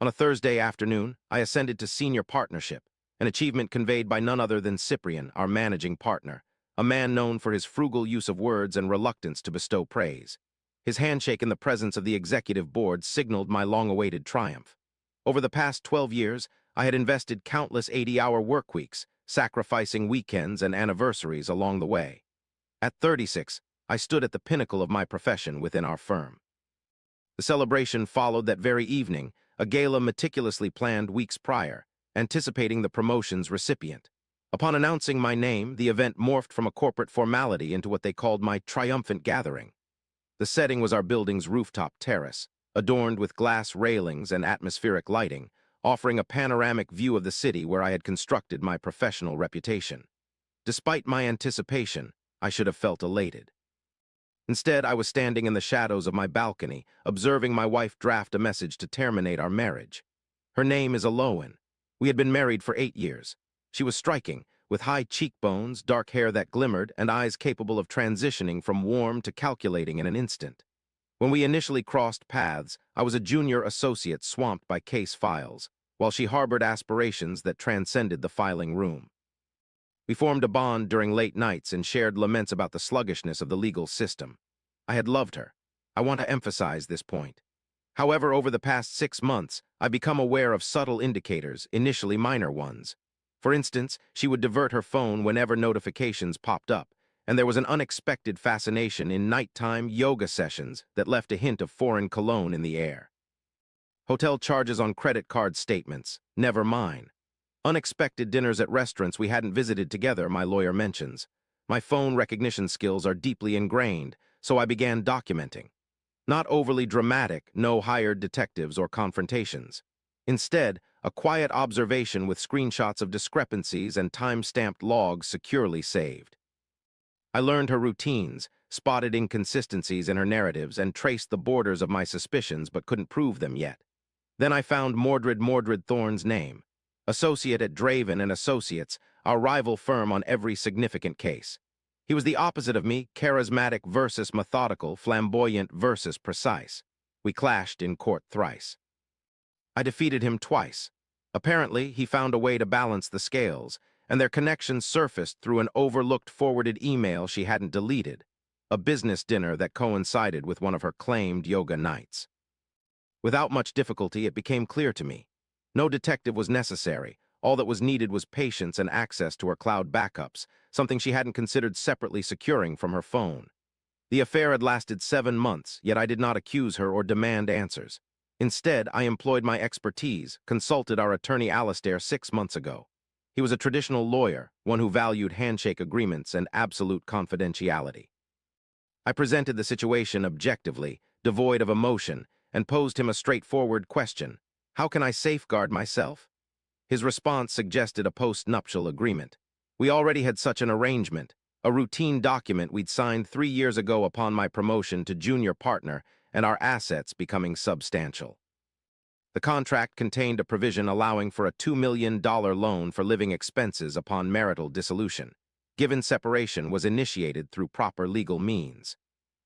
On a Thursday afternoon, I ascended to senior partnership, an achievement conveyed by none other than Cyprian, our managing partner, a man known for his frugal use of words and reluctance to bestow praise. His handshake in the presence of the executive board signaled my long-awaited triumph. Over the past 12 years, I had invested countless 80-hour work weeks, sacrificing weekends and anniversaries along the way. At 36, I stood at the pinnacle of my profession within our firm. The celebration followed that very evening, a gala meticulously planned weeks prior, anticipating the promotion's recipient. Upon announcing my name, the event morphed from a corporate formality into what they called my triumphant gathering. The setting was our building's rooftop terrace, adorned with glass railings and atmospheric lighting, offering a panoramic view of the city where I had constructed my professional reputation. Despite my anticipation, I should have felt elated. Instead, I was standing in the shadows of my balcony, observing my wife draft a message to terminate our marriage. Her name is Elowen. We had been married for 8 years. She was striking, with high cheekbones, dark hair that glimmered, and eyes capable of transitioning from warm to calculating in an instant. When we initially crossed paths, I was a junior associate swamped by case files, while she harbored aspirations that transcended the filing room. We formed a bond during late nights and shared laments about the sluggishness of the legal system. I had loved her. I want to emphasize this point. However, over the past 6 months, I've become aware of subtle indicators, initially minor ones. For instance, she would divert her phone whenever notifications popped up, and there was an unexpected fascination in nighttime yoga sessions that left a hint of foreign cologne in the air. Hotel charges on credit card statements, never mine. Unexpected dinners at restaurants we hadn't visited together, my lawyer mentions. My phone recognition skills are deeply ingrained, so I began documenting. Not overly dramatic, no hired detectives or confrontations. Instead, a quiet observation with screenshots of discrepancies and time-stamped logs securely saved. I learned her routines, spotted inconsistencies in her narratives, and traced the borders of my suspicions but couldn't prove them yet. Then I found Mordred Thorne's name. Associate at Draven and Associates, our rival firm on every significant case. He was the opposite of me, charismatic versus methodical, flamboyant versus precise. We clashed in court thrice. I defeated him twice. Apparently, he found a way to balance the scales, and their connection surfaced through an overlooked forwarded email she hadn't deleted, a business dinner that coincided with one of her claimed yoga nights. Without much difficulty, it became clear to me. No detective was necessary. All that was needed was patience and access to her cloud backups, something she hadn't considered separately securing from her phone. The affair had lasted 7 months, yet I did not accuse her or demand answers. Instead, I employed my expertise, consulted our attorney Alistair 6 months ago. He was a traditional lawyer, one who valued handshake agreements and absolute confidentiality. I presented the situation objectively, devoid of emotion, and posed him a straightforward question. How can I safeguard myself? His response suggested a post-nuptial agreement. We already had such an arrangement, a routine document we'd signed 3 years ago upon my promotion to junior partner and our assets becoming substantial. The contract contained a provision allowing for a $2 million loan for living expenses upon marital dissolution, given separation was initiated through proper legal means.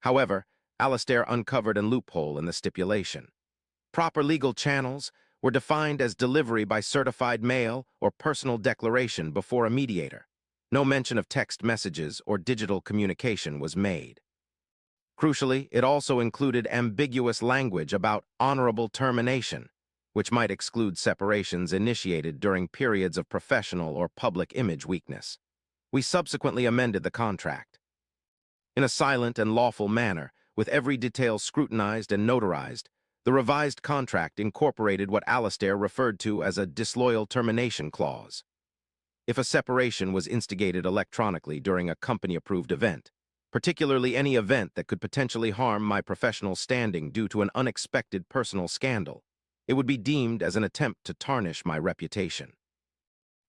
However, Alistair uncovered a loophole in the stipulation. Proper legal channels were defined as delivery by certified mail or personal declaration before a mediator. No mention of text messages or digital communication was made. Crucially, it also included ambiguous language about honorable termination, which might exclude separations initiated during periods of professional or public image weakness. We subsequently amended the contract. In a silent and lawful manner, with every detail scrutinized and notarized, the revised contract incorporated what Alistair referred to as a disloyal termination clause. If a separation was instigated electronically during a company-approved event, particularly any event that could potentially harm my professional standing due to an unexpected personal scandal, it would be deemed as an attempt to tarnish my reputation.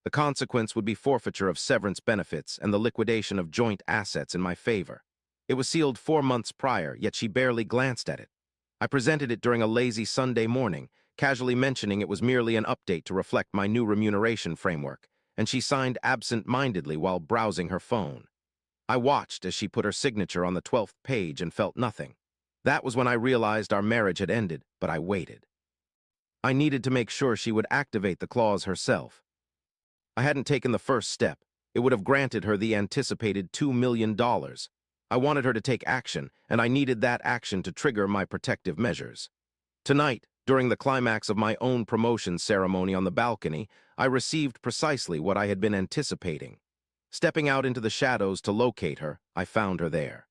The consequence would be forfeiture of severance benefits and the liquidation of joint assets in my favor. It was sealed 4 months prior, yet she barely glanced at it. I presented it during a lazy Sunday morning, casually mentioning it was merely an update to reflect my new remuneration framework, and she signed absent-mindedly while browsing her phone. I watched as she put her signature on the 12th page and felt nothing. That was when I realized our marriage had ended, but I waited. I needed to make sure she would activate the clause herself. I hadn't taken the first step. It would have granted her the anticipated $2 million. I wanted her to take action, and I needed that action to trigger my protective measures. Tonight, during the climax of my own promotion ceremony on the balcony, I received precisely what I had been anticipating. Stepping out into the shadows to locate her, I found her there.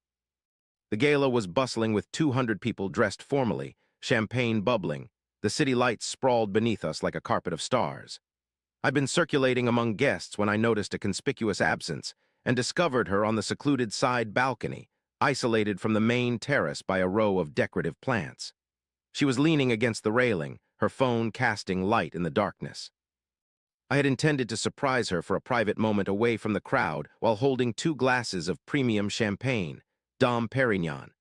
The gala was bustling with 200 people dressed formally, champagne bubbling. The city lights sprawled beneath us like a carpet of stars. I'd been circulating among guests when I noticed a conspicuous absence and discovered her on the secluded side balcony, isolated from the main terrace by a row of decorative plants. She was leaning against the railing, her phone casting light in the darkness. I had intended to surprise her for a private moment away from the crowd while holding 2 glasses of premium champagne, Dom Perignon,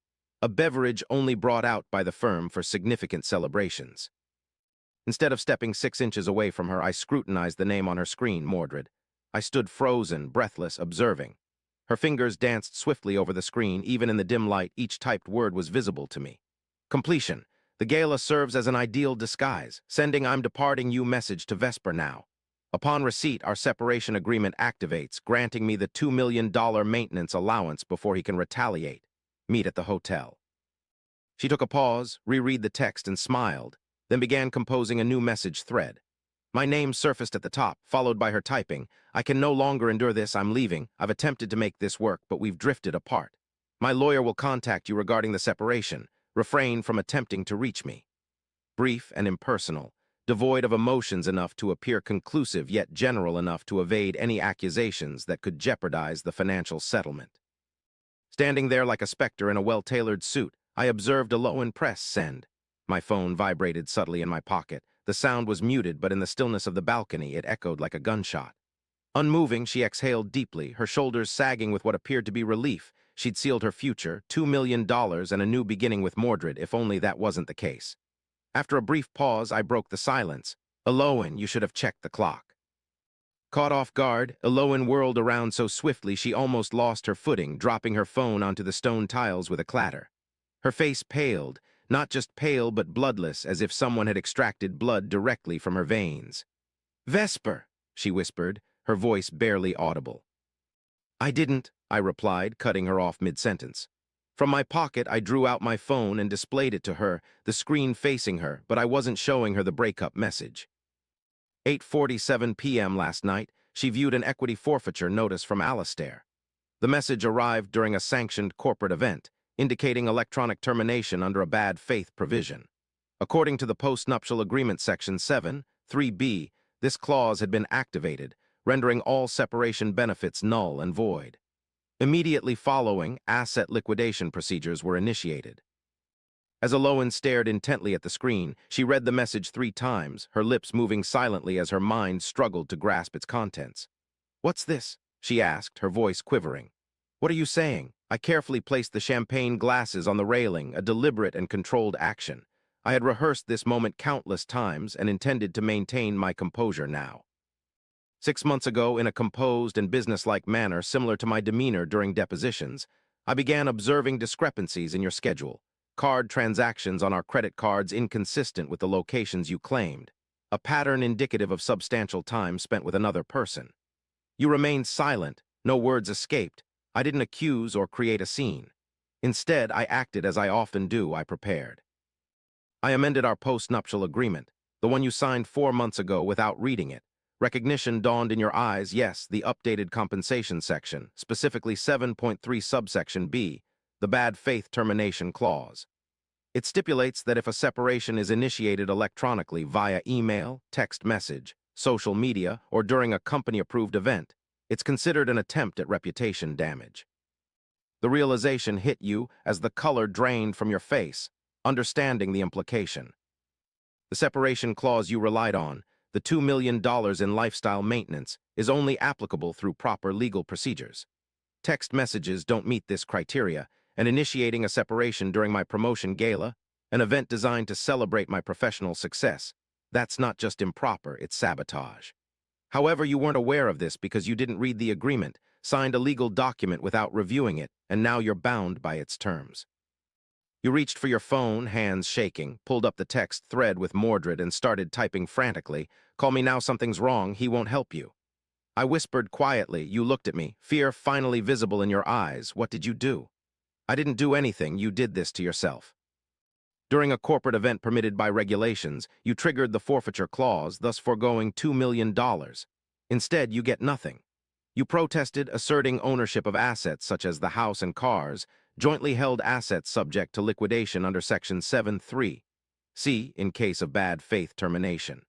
a beverage only brought out by the firm for significant celebrations. Instead of stepping 6 inches away from her, I scrutinized the name on her screen, Mordred. I stood frozen, breathless, observing. Her fingers danced swiftly over the screen. Even in the dim light, each typed word was visible to me. Completion. The gala serves as an ideal disguise, sending "I'm departing you" message to Vesper now. Upon receipt, our separation agreement activates, granting me the $2 million maintenance allowance before he can retaliate. Meet at the hotel. She took a pause, reread the text, and smiled, then began composing a new message thread. My name surfaced at the top, followed by her typing. "I can no longer endure this. I'm leaving. I've attempted to make this work, but we've drifted apart. My lawyer will contact you regarding the separation. Refrain from attempting to reach me." Brief and impersonal, devoid of emotions enough to appear conclusive yet general enough to evade any accusations that could jeopardize the financial settlement. Standing there like a specter in a well-tailored suit, I observed Elowen press send. My phone vibrated subtly in my pocket. The sound was muted, but in the stillness of the balcony, it echoed like a gunshot. Unmoving, she exhaled deeply, her shoulders sagging with what appeared to be relief. She'd sealed her future, $2 million and a new beginning with Mordred, if only that wasn't the case. After a brief pause, I broke the silence. "Elowen, you should have checked the clock." Caught off guard, Elowen whirled around so swiftly she almost lost her footing, dropping her phone onto the stone tiles with a clatter. Her face paled, not just pale but bloodless, as if someone had extracted blood directly from her veins. "Vesper," she whispered, her voice barely audible. "I didn't," I replied, cutting her off mid-sentence. From my pocket, I drew out my phone and displayed it to her, the screen facing her, but I wasn't showing her the breakup message. 8:47 p.m. last night, she viewed an equity forfeiture notice from Alistair. The message arrived during a sanctioned corporate event, indicating electronic termination under a bad faith provision. According to the post-nuptial agreement section 7, 3b, this clause had been activated, rendering all separation benefits null and void. Immediately following, asset liquidation procedures were initiated. As Elowen stared intently at the screen, she read the message 3 times, her lips moving silently as her mind struggled to grasp its contents. "What's this?" she asked, her voice quivering. "What are you saying?" I carefully placed the champagne glasses on the railing, a deliberate and controlled action. I had rehearsed this moment countless times and intended to maintain my composure now. 6 months ago, in a composed and businesslike manner similar to my demeanor during depositions, I began observing discrepancies in your schedule. Card transactions on our credit cards inconsistent with the locations you claimed. A pattern indicative of substantial time spent with another person. You remained silent, no words escaped. I didn't accuse or create a scene. Instead, I acted as I often do. I prepared. I amended our post-nuptial agreement, the one you signed 4 months ago, without reading it. Recognition dawned in your eyes. Yes, the updated compensation section, specifically 7.3 subsection B, the bad faith termination clause. It stipulates that if a separation is initiated electronically via email, text message, social media, or during a company-approved event, it's considered an attempt at reputation damage. The realization hit you as the color drained from your face, understanding the implication. The separation clause you relied on, the $2 million in lifestyle maintenance, is only applicable through proper legal procedures. Text messages don't meet this criteria, and initiating a separation during my promotion gala, an event designed to celebrate my professional success, that's not just improper, it's sabotage. However, you weren't aware of this because you didn't read the agreement, signed a legal document without reviewing it, and now you're bound by its terms. You reached for your phone, hands shaking, pulled up the text thread with Mordred and started typing frantically, "Call me now, something's wrong, he won't help you." I whispered quietly. You looked at me, fear finally visible in your eyes. What did you do? I didn't do anything. You did this to yourself. During a corporate event permitted by regulations, you triggered the forfeiture clause, thus foregoing $2 million. Instead, you get nothing. You protested, asserting ownership of assets such as the house and cars, jointly held assets subject to liquidation under Section 7(3). C, in case of bad faith termination.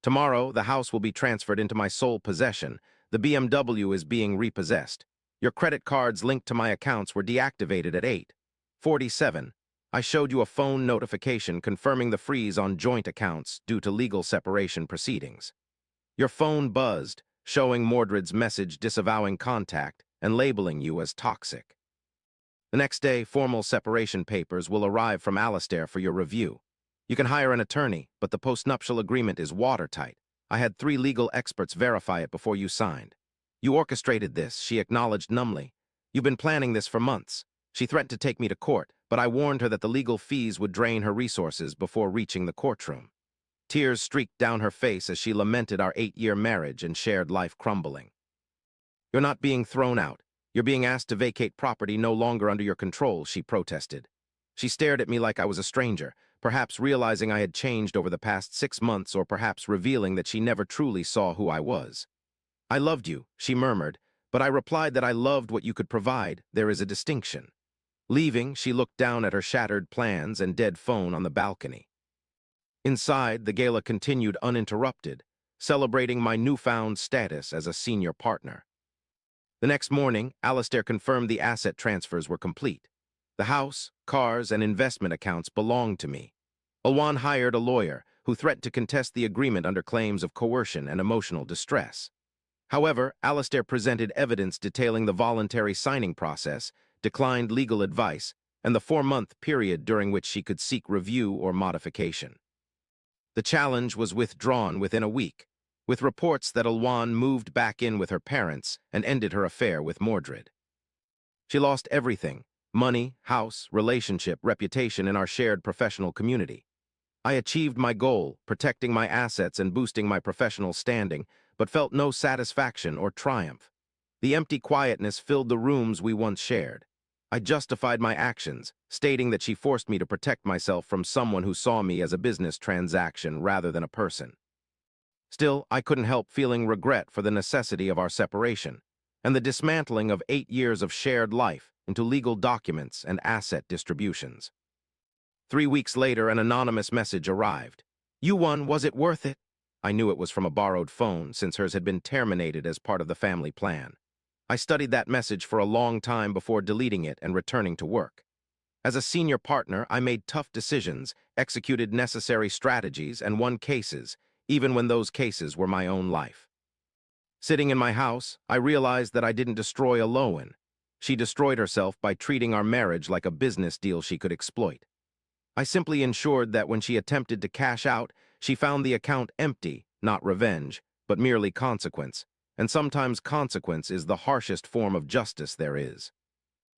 Tomorrow, the house will be transferred into my sole possession. The BMW is being repossessed. Your credit cards linked to my accounts were deactivated at 8:47. I showed you a phone notification confirming the freeze on joint accounts due to legal separation proceedings. Your phone buzzed, showing Mordred's message disavowing contact and labeling you as toxic. The next day, formal separation papers will arrive from Alistair for your review. You can hire an attorney, but the post-nuptial agreement is watertight. I had 3 legal experts verify it before you signed. You orchestrated this, she acknowledged numbly. You've been planning this for months. She threatened to take me to court, but I warned her that the legal fees would drain her resources before reaching the courtroom. Tears streaked down her face as she lamented our 8-year marriage and shared life crumbling. You're not being thrown out. You're being asked to vacate property no longer under your control, she protested. She stared at me like I was a stranger, perhaps realizing I had changed over the past 6 months or perhaps revealing that she never truly saw who I was. I loved you, she murmured, but I replied that I loved what you could provide. There is a distinction. Leaving, she looked down at her shattered plans and dead phone on the balcony. Inside, the gala continued uninterrupted, celebrating my newfound status as a senior partner. The next morning, Alistair confirmed the asset transfers were complete. The house, cars, and investment accounts belonged to me. Elowen hired a lawyer who threatened to contest the agreement under claims of coercion and emotional distress. However, Alistair presented evidence detailing the voluntary signing process, declined legal advice, and the 4-month period during which she could seek review or modification. The challenge was withdrawn within a week, with reports that Elowen moved back in with her parents and ended her affair with Mordred. She lost everything: money, house, relationship, reputation in our shared professional community. I achieved my goal, protecting my assets and boosting my professional standing, but felt no satisfaction or triumph. The empty quietness filled the rooms we once shared. I justified my actions, stating that she forced me to protect myself from someone who saw me as a business transaction rather than a person. Still, I couldn't help feeling regret for the necessity of our separation and the dismantling of 8 years of shared life into legal documents and asset distributions. 3 weeks later, an anonymous message arrived. "You won, was it worth it?" I knew it was from a borrowed phone, since hers had been terminated as part of the family plan. I studied that message for a long time before deleting it and returning to work. As a senior partner, I made tough decisions, executed necessary strategies, and won cases, even when those cases were my own life. Sitting in my house, I realized that I didn't destroy Elowen. She destroyed herself by treating our marriage like a business deal she could exploit. I simply ensured that when she attempted to cash out, she found the account empty, not revenge, but merely consequence. And sometimes consequence is the harshest form of justice there is.